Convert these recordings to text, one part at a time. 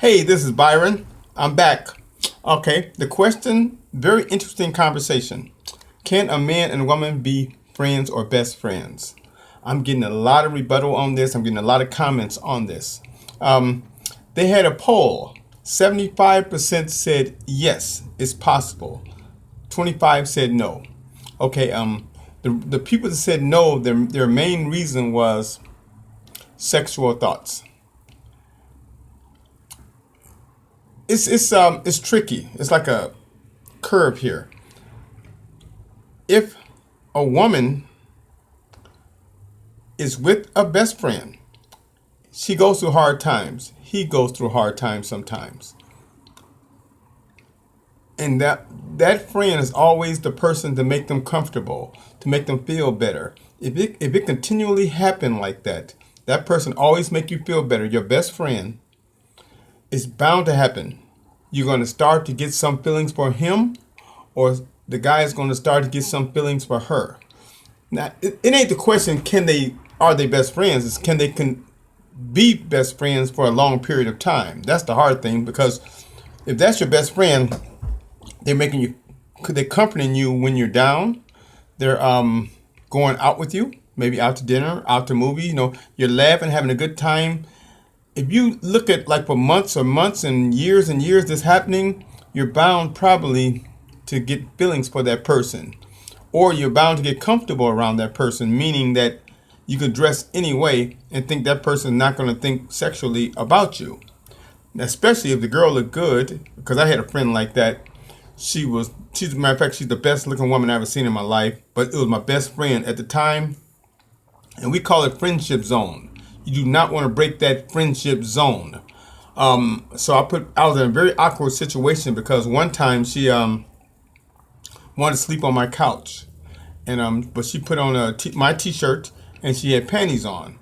Hey, this is Byron. I'm back. Okay, the question, very interesting conversation. Can a man and a woman be friends or best friends? I'm getting a lot of rebuttal on this. I'm getting a lot of comments on this. Um, they had a poll. 75% said yes, it's possible. 25 said no. Okay, the people that said no, their main reason was sexual thoughts. It's tricky. It's like a curve here. If a woman is with a best friend, she goes through hard times. He goes through hard times sometimes. And that friend is always the person to make them comfortable, to make them feel better. If it continually happen like that, that person always make you feel better. Your best friend, it's bound to happen. You're going to start to get some feelings for him, or the guy is going to start to get some feelings for her. Now, it ain't the question, are they best friends? It's can they be best friends for a long period of time? That's the hard thing, because if that's your best friend, they're comforting you when you're down. They're going out with you, maybe out to dinner, out to movie. You're laughing, having a good time. If you look at like for months and years this happening, you're bound probably to get feelings for that person, or you're bound to get comfortable around that person, meaning that you could dress any way and think that person's not going to think sexually about you. Especially if the girl looked good, because I had a friend like that. She's as a matter of fact, she's the best looking woman I've ever seen in my life, but it was my best friend at the time, and we call it friendship zone. You do not want to break that friendship zone. So I was in a very awkward situation because one time she wanted to sleep on my couch, and but she put on my t-shirt and she had panties on,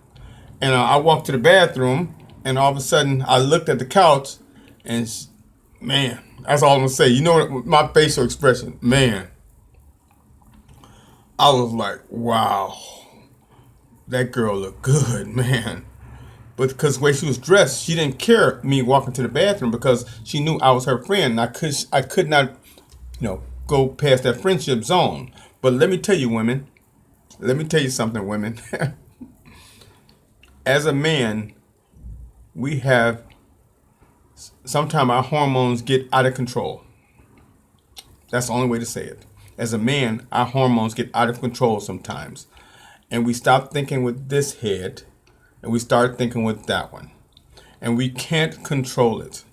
and I walked to the bathroom, and all of a sudden I looked at the couch, and man, that's all I'm gonna say. You know what, my facial expression, man, I was like, wow, that girl looked good, man. But because the way she was dressed, she didn't care me walking to the bathroom because she knew I was her friend. And I could not, go past that friendship zone. But let me tell you, women. Let me tell you something, women. As a man, we have sometimes our hormones get out of control. That's the only way to say it. As a man, our hormones get out of control sometimes. And we stop thinking with this head and we start thinking with that one. And we can't control it.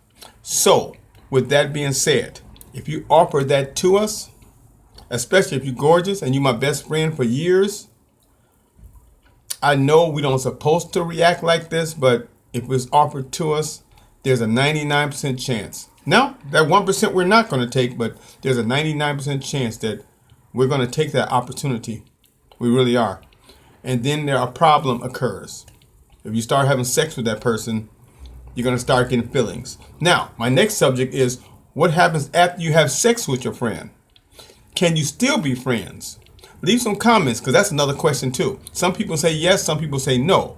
So, with that being said, if you offer that to us, especially if you're gorgeous and you're my best friend for years, I know we don't supposed to react like this, but if it's offered to us, there's a 99% chance. Now, that 1% we're not going to take, but there's a 99% chance that we're going to take that opportunity. We really are. And then a problem occurs. If you start having sex with that person, you're going to start getting feelings. Now, my next subject is what happens after you have sex with your friend? Can you still be friends? Leave some comments, because that's another question too. Some people say yes, some people say no.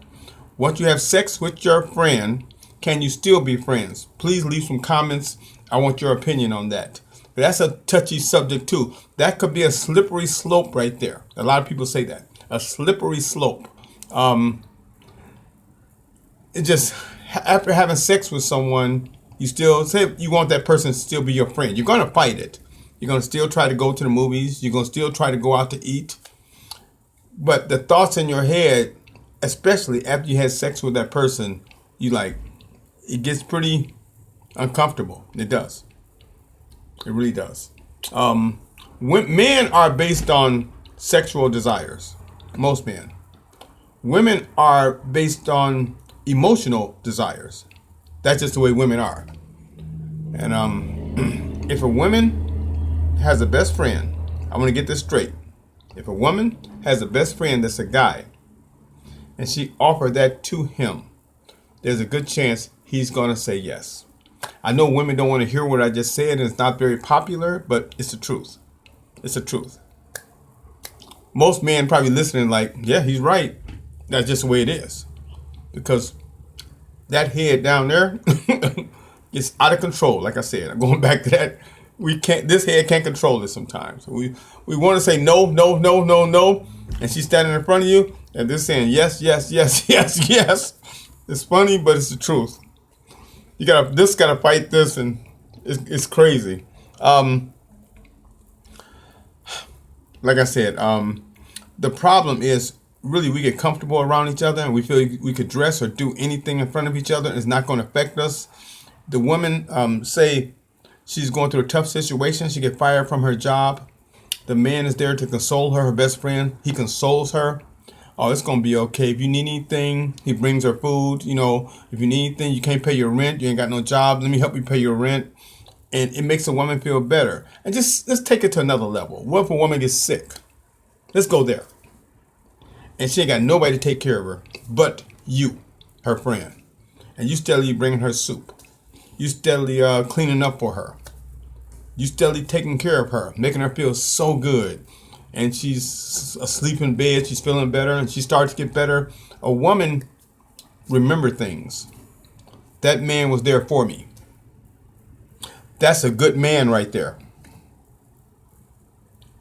Once you have sex with your friend, can you still be friends? Please leave some comments. I want your opinion on that. But that's a touchy subject too. That could be a slippery slope right there. A lot of people say that. A slippery slope. It just, after having sex with someone, you still say you want that person to still be your friend. You're going to fight it. You're going to still try to go to the movies. You're going to still try to go out to eat. But the thoughts in your head, especially after you had sex with that person, it gets pretty uncomfortable. It does. It really does. Men are based on sexual desires. Most men. Women are based on emotional desires. That's just the way women are. And if a woman has a best friend, I want to get this straight. If a woman has a best friend that's a guy, and she offered that to him, there's a good chance he's going to say yes. I know women don't want to hear what I just said, and it's not very popular, but it's the truth. It's the truth. Most men probably listening like, yeah, he's right. That's just the way it is. Because that head down there, It's out of control. Like I said, I'm going back to that. We can't. This head can't control it sometimes. We want to say no, no, no, no, no, and she's standing in front of you, and they're saying yes, yes, yes, yes, yes. It's funny, but it's the truth. You gotta fight this, and it's crazy. Like I said, the problem is really we get comfortable around each other, and we feel we could dress or do anything in front of each other. It's not going to affect us. The woman, say she's going through a tough situation, she get fired from her job. The man is there to console her, her best friend. He consoles her. Oh, it's going to be okay. If you need anything, he brings her food. You know, if you need anything, you can't pay your rent, you ain't got no job, let me help you pay your rent. And it makes a woman feel better. And just let's take it to another level. What if a woman gets sick? Let's go there. And she ain't got nobody to take care of her but you, her friend. And you steadily bringing her soup. You steadily cleaning up for her. You steadily taking care of her, making her feel so good. And she's asleep in bed, she's feeling better, and she starts to get better. A woman remember things. That man was there for me. That's a good man right there.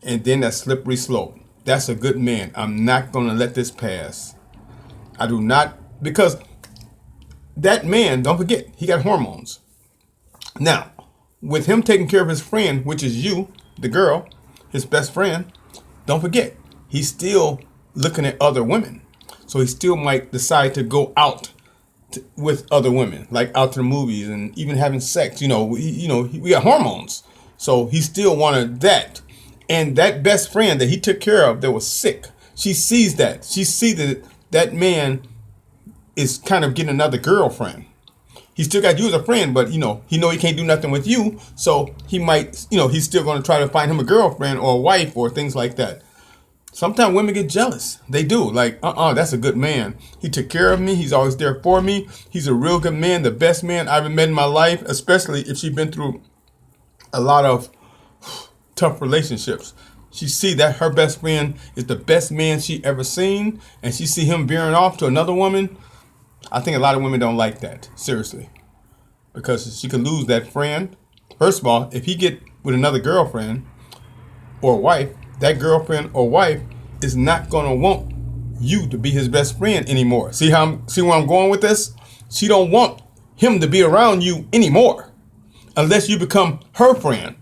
And then that slippery slope. That's a good man. I'm not going to let this pass. I do not, because that man, don't forget, he got hormones. Now, with him taking care of his friend, which is you, the girl, his best friend, don't forget, he's still looking at other women. So he still might decide to go out with other women, like out to the movies and even having sex. We got hormones. So he still wanted that. And that best friend that he took care of that was sick, she sees that. She sees that that man is kind of getting another girlfriend. He still got you as a friend, but he can't do nothing with you. So he might, he's still going to try to find him a girlfriend or a wife or things like that. Sometimes women get jealous. They do. Like, that's a good man. He took care of me. He's always there for me. He's a real good man, the best man I've ever met in my life, especially if she's been through a lot of tough relationships. She see that her best friend is the best man she ever seen, and she see him veering off to another woman. I think a lot of women don't like that, seriously, because she could lose that friend. First of all, if he get with another girlfriend or wife, that girlfriend or wife is not going to want you to be his best friend anymore. See where I'm going with this? She don't want him to be around you anymore unless you become her friend.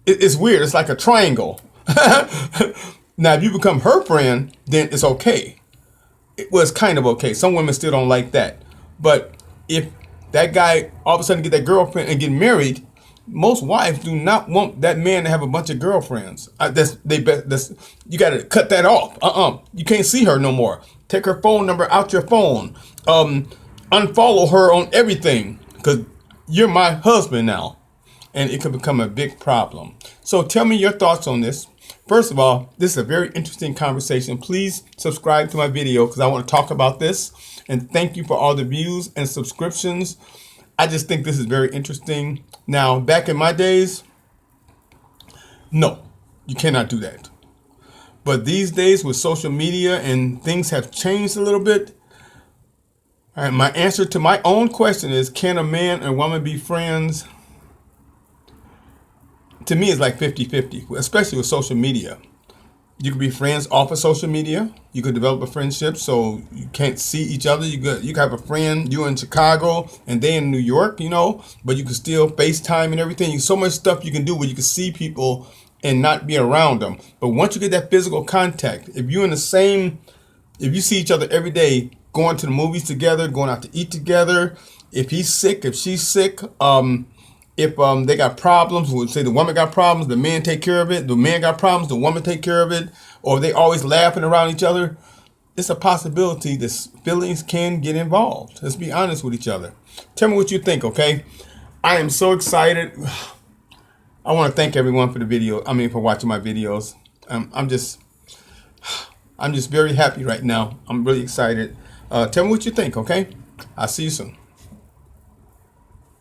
It's weird. It's like a triangle. Now, if you become her friend, then it's okay. It's kind of okay. Some women still don't like that. But if that guy all of a sudden get that girlfriend and get married, most wives do not want that man to have a bunch of girlfriends. You got to cut that off. You can't see her no more. Take her phone number out your phone. Unfollow her on everything, because you're my husband now. And it could become a big problem. So tell me your thoughts on this. First of all, this is a very interesting conversation. Please subscribe to my video because I want to talk about this. And thank you for all the views and subscriptions. I just think this is very interesting. Now, back in my days, no, you cannot do that. But these days with social media and things have changed a little bit. And my answer to my own question is, can a man and woman be friends? To me, it's like 50-50, especially with social media. You could be friends off of social media. You could develop a friendship so you can't see each other. You could have a friend, you in Chicago and they in New York, but you can still FaceTime and everything. There's so much stuff you can do where you can see people and not be around them. But once you get that physical contact, if you see each other every day, going to the movies together, going out to eat together, if he's sick, if she's sick, if they got problems, we'll say the woman got problems, the man take care of it. The man got problems, the woman take care of it. Or they always laughing around each other. It's a possibility that feelings can get involved. Let's be honest with each other. Tell me what you think, okay? I am so excited. I want to thank everyone for for watching my videos. I'm just very happy right now. I'm really excited. Tell me what you think, okay? I'll see you soon.